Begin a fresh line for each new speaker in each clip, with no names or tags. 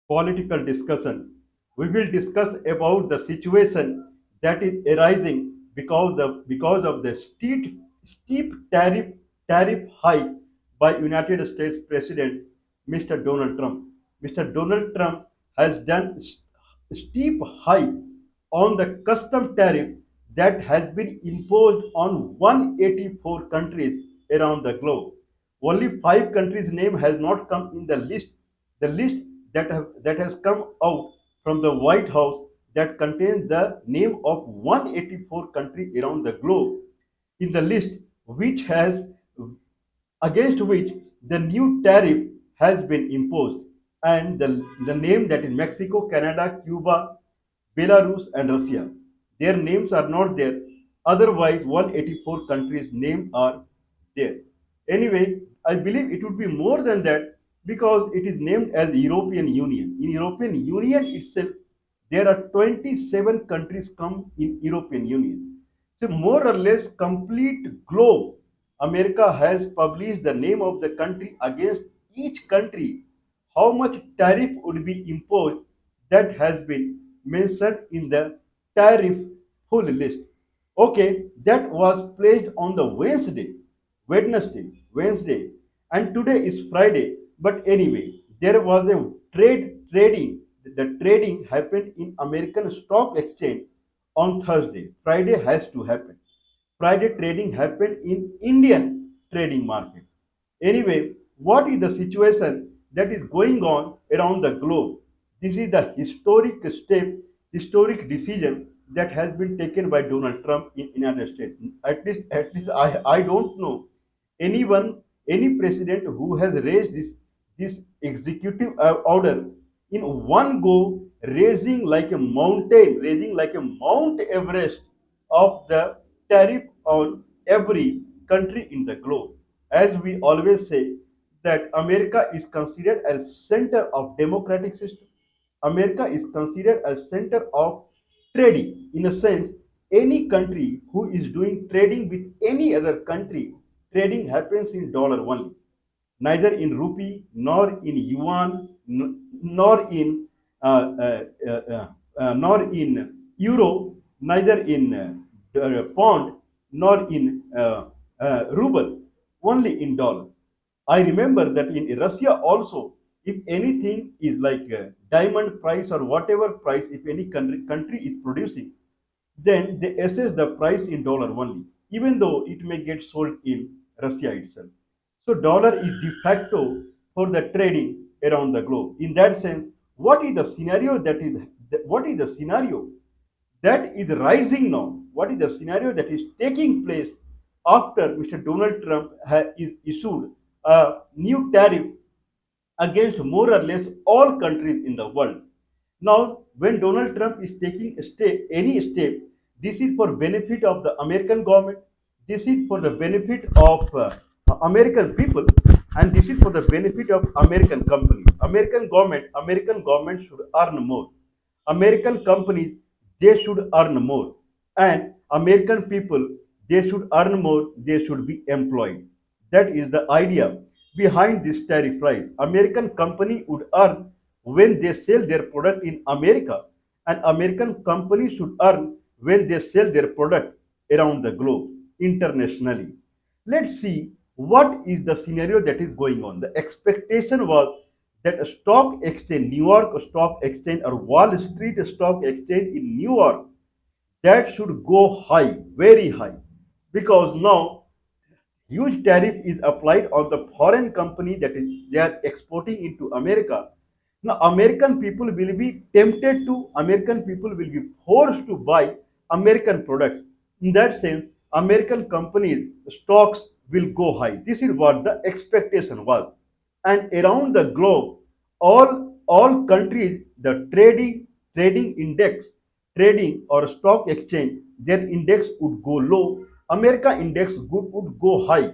political discussion. We will discuss about the situation that is arising because of the steep tariff hike by United States President Mr. Donald Trump. Mr. Donald Trump has done steep hike on the custom tariff that has been imposed on 184 countries around the globe. Only five countries' name has not come in the list. The list that has come out from the White House that contains the name of 184 countries around the globe in the list, which has against which the new tariff has been imposed, and the name that is Mexico, Canada, Cuba, Belarus, and Russia. Their names are not there. Otherwise, 184 countries' names are there. Anyway, I believe it would be more than that because it is named as European Union. In European Union itself, there are 27 countries come in European Union. So more or less complete globe, America has published the name of the country against each country. How much tariff would be imposed that has been mentioned in the tariff full list. Okay, that was placed on the Wednesday, and today is Friday. But anyway, there was a trading. The trading happened in American stock exchange on Thursday. Friday has to happen. Friday trading happened in Indian trading market. Anyway, what is the situation that is going on around the globe? This is the historic decision that has been taken by Donald Trump in United States. At least I don't know anyone, any president who has raised this executive order in one go, raising like a Mount Everest of the tariff on every country in the globe. As we always say, that America is considered as center of democratic system. America is considered as center of trading. In a sense, any country who is doing trading with any other country, trading happens in dollar only, neither in rupee, nor in yuan, nor in nor in euro, neither in pound, nor in ruble, only in dollar. I remember that in Russia also, if anything is like diamond price or whatever price, if any country is producing, then they assess the price in dollar only, even though it may get sold in Russia itself. So dollar is de facto for the trading around the globe. In that sense, what is the scenario that is rising now? What is the scenario that is taking place after Mr. Donald Trump has issued a new tariff against more or less all countries in the world? Now, when Donald Trump is taking any step, this is for benefit of the American government, this is for the benefit of American people, and this is for the benefit of American companies. American government should earn more. American companies, they should earn more, and American people, they should earn more. They should be employed. That is the idea behind this tariff rise. American company would earn when they sell their product in America, and American companies should earn when they sell their product around the globe internationally. Let's see what is the scenario that is going on. The expectation was that a stock exchange, New York Stock Exchange or Wall Street Stock Exchange in New York, that should go high, very high, because now huge tariff is applied on the foreign company that is they are exporting into America. Now American people will be forced to buy American products. In that sense, American companies stocks will go high. This is what the expectation was. And around the globe, all countries, the trading index, trading or stock exchange, their index would go low. America index would go high.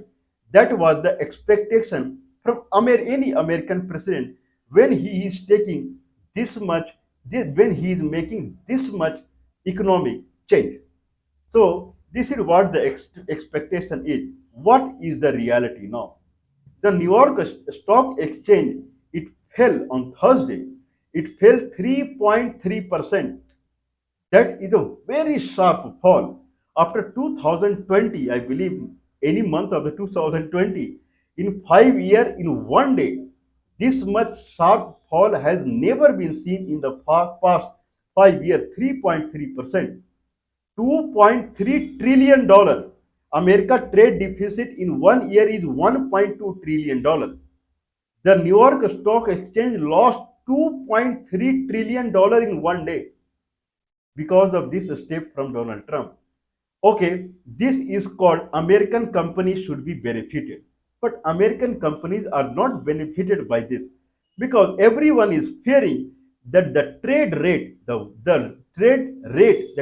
That was the expectation from any American president when he is taking this much, when he is making this much economic change. So this is what the expectation is. What is the reality now? The New York Stock Exchange, it fell on Thursday. It fell 3.3%. That is a very sharp fall. After 2020, I believe, any month of the 2020, in 5 years, in one day, this much sharp fall has never been seen in the past 5 years. 3.3%. $2.3 trillion. America trade deficit in one year is $1.2 trillion. The New York Stock Exchange lost $2.3 trillion in one day because of this step from Donald Trump. Okay, this is called American companies should be benefited. But American companies are not benefited by this because everyone is fearing that the trade rate that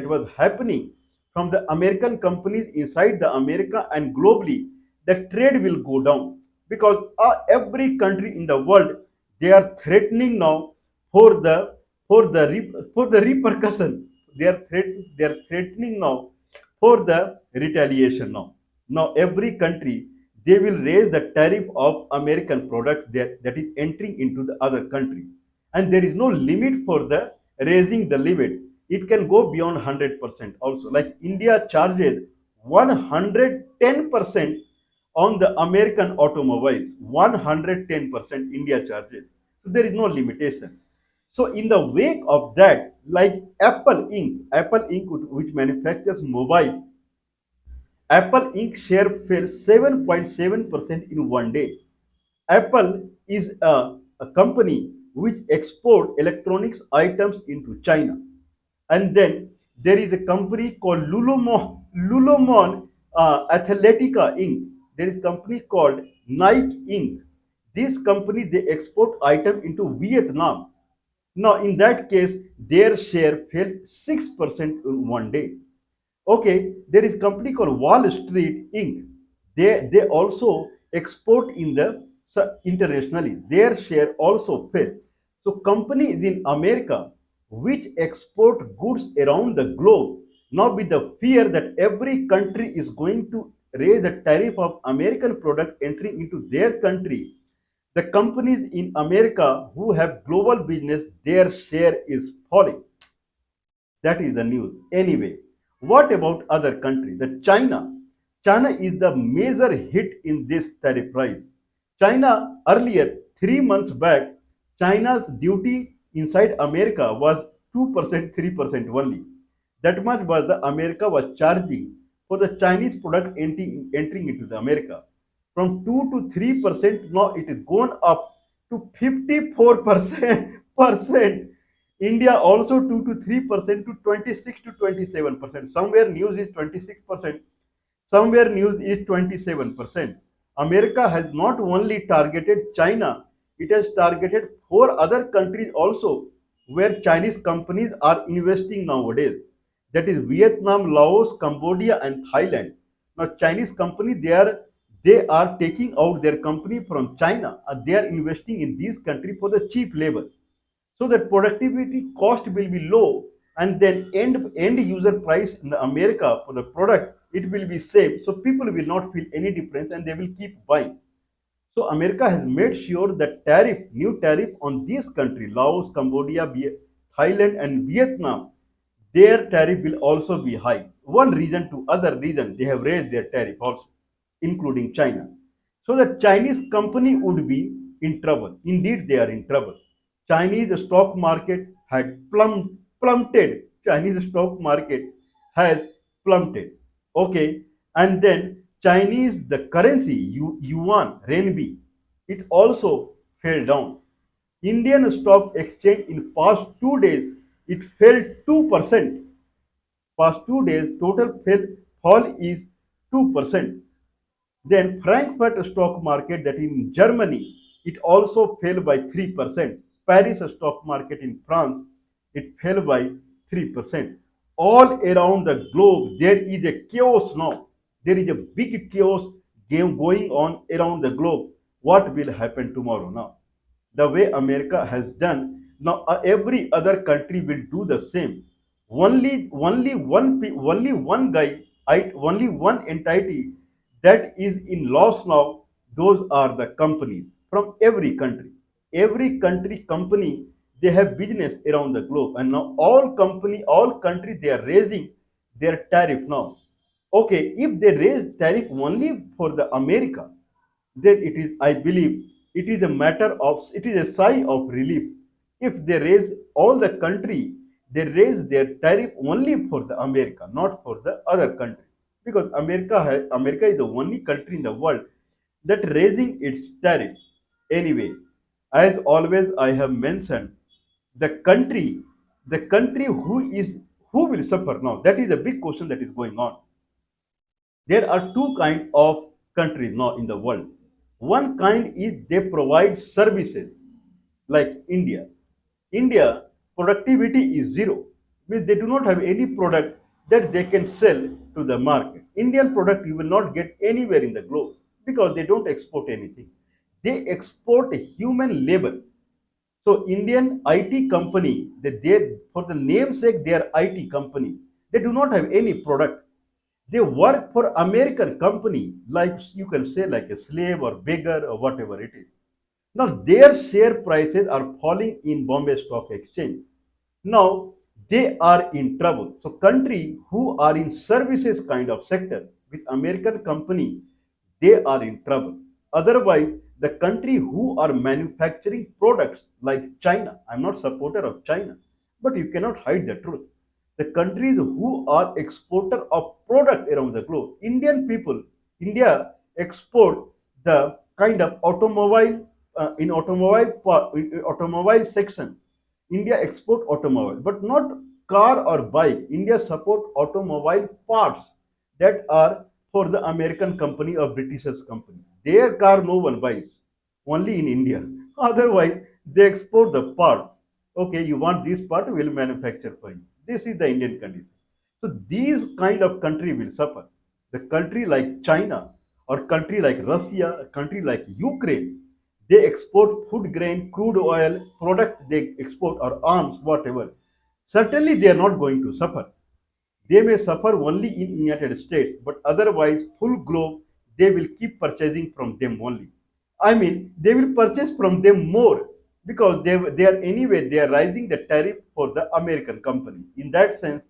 was happening from the American companies inside the America and globally, the trade will go down because every country in the world, they are threatening now for the repercussion. They are threatening now for the retaliation now. Now every country, they will raise the tariff of American products that is entering into the other country. And there is no limit for the raising the limit. It can go beyond 100% also. Like India charges 110% on the American automobiles. 110% India charges. So there is no limitation. So in the wake of that, like Apple Inc., which manufactures mobile, Apple Inc. share fell 7.7% in one day. Apple is a company which export electronics items into China. And then there is a company called Lululemon Athletica Inc. There is a company called Nike Inc. This company, they export item into Vietnam. Now, in that case, their share fell 6% in one day. Okay, there is a company called Wall Street Inc. They also export in the internationally. Their share also fell. So companies in America which export goods around the globe, now with the fear that every country is going to raise the tariff of American product entering into their country, the companies in America who have global business, their share is falling. That is the news. Anyway, what about other countries? The China. China is the major hit in this tariff rise. China earlier, 3 months back, China's duty inside America was 2%, 3% only. That much was the America was charging for the Chinese product entering into the America. From 2 to 3%, now it is gone up to 54%. India also 2 to 3% to 26 to 27%. Somewhere news is 26%, somewhere news is 27%. America has not only targeted China, it has targeted 4 other countries also where Chinese companies are investing nowadays. That is Vietnam, Laos, Cambodia, and Thailand. Now Chinese companies, they are taking out their company from China and they are investing in these countries for the cheap labor, so that productivity cost will be low, and then end user price in the America for the product, it will be same, so people will not feel any difference and they will keep buying. So America has made sure that new tariff on this country, Laos, Cambodia, Thailand, and Vietnam, their tariff will also be high. One reason to other reason, they have raised their tariff also, including China. So the Chinese company would be in trouble. Indeed, they are in trouble. Chinese stock market had plummeted. Chinese stock market has plummeted. Okay, and then Chinese the currency yuan renminbi, it also fell down. Indian stock exchange in past 2 days, it fell 2%. Past 2 days total fall is 2%. Then Frankfurt stock market, that in Germany, it also fell by 3%. Paris stock market in France, it fell by 3%. All around the globe, there is a chaos now. There is a big chaos game going on around the globe. What will happen tomorrow now? The way America has done, now every other country will do the same. Only one guy, only one entity that is in loss now. Those are the companies from every country. Every country company, They have business around the globe, and now all countries, they are raising their tariff now. Okay, if they raise tariff only for the America, then it is, I believe, it is a sigh of relief. If they raise all the country, they raise their tariff only for the America, not for the other country, because America is the only country in the world that raising its tariff. Anyway, as always, I have mentioned, the country who will suffer now, that is a big question that is going on. There are two kinds of countries now in the world. One kind is they provide services, like India. India productivity is zero, means they do not have any product that they can sell to the market. Indian product you will not get anywhere in the globe because they don't export anything. They export human labor. So Indian IT company, they for the namesake they are IT company. They do not have any product. They work for American company, like you can say like a slave or beggar or whatever it is. Now their share prices are falling in Bombay Stock Exchange. Now they are in trouble. So country who are in services kind of sector with American company, they are in trouble. Otherwise, the country who are manufacturing products like China, I'm not supporter of China, but you cannot hide the truth. The countries who are exporter of product around the globe, Indian people, India export the kind of automobile in automobile section. India export automobile, but not car or bike. India support automobile parts that are for the American company or Britishers company. Their car no one buys, only in India. Otherwise, they export the part. Okay, you want this part, we will manufacture for you. This is the Indian condition. So these kind of country will suffer. The country like China or country like Russia, a country like Ukraine, they export food grain, crude oil, product they export or arms, whatever. Certainly they are not going to suffer. They may suffer only in United States, but otherwise full globe they will keep purchasing from them only. I mean, they will purchase from them more because they are anyway they are raising the tariff for the American company. In that sense,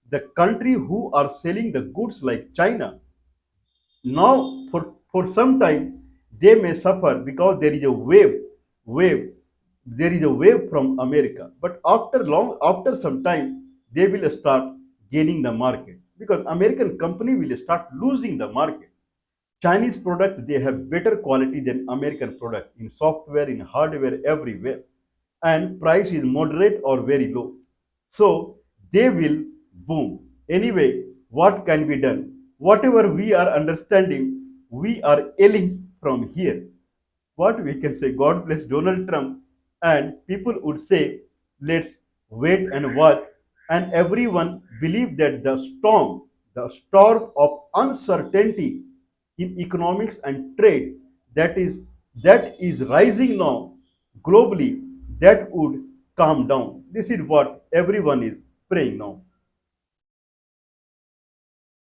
the country who are selling the goods like China, now for some time they may suffer because there is a wave there is a wave from America, but after some time they will start gaining the market because American company will start losing the market. Chinese product, they have better quality than American product in software, in hardware, everywhere, and price is moderate or very low. So they will boom. Anyway, what can be done? Whatever we are understanding, we are yelling from here. What we can say, God bless Donald Trump, and people would say, let's wait and watch. And everyone believe that the storm of uncertainty in economics and trade that is rising now globally, that would calm down. This is what everyone is praying now.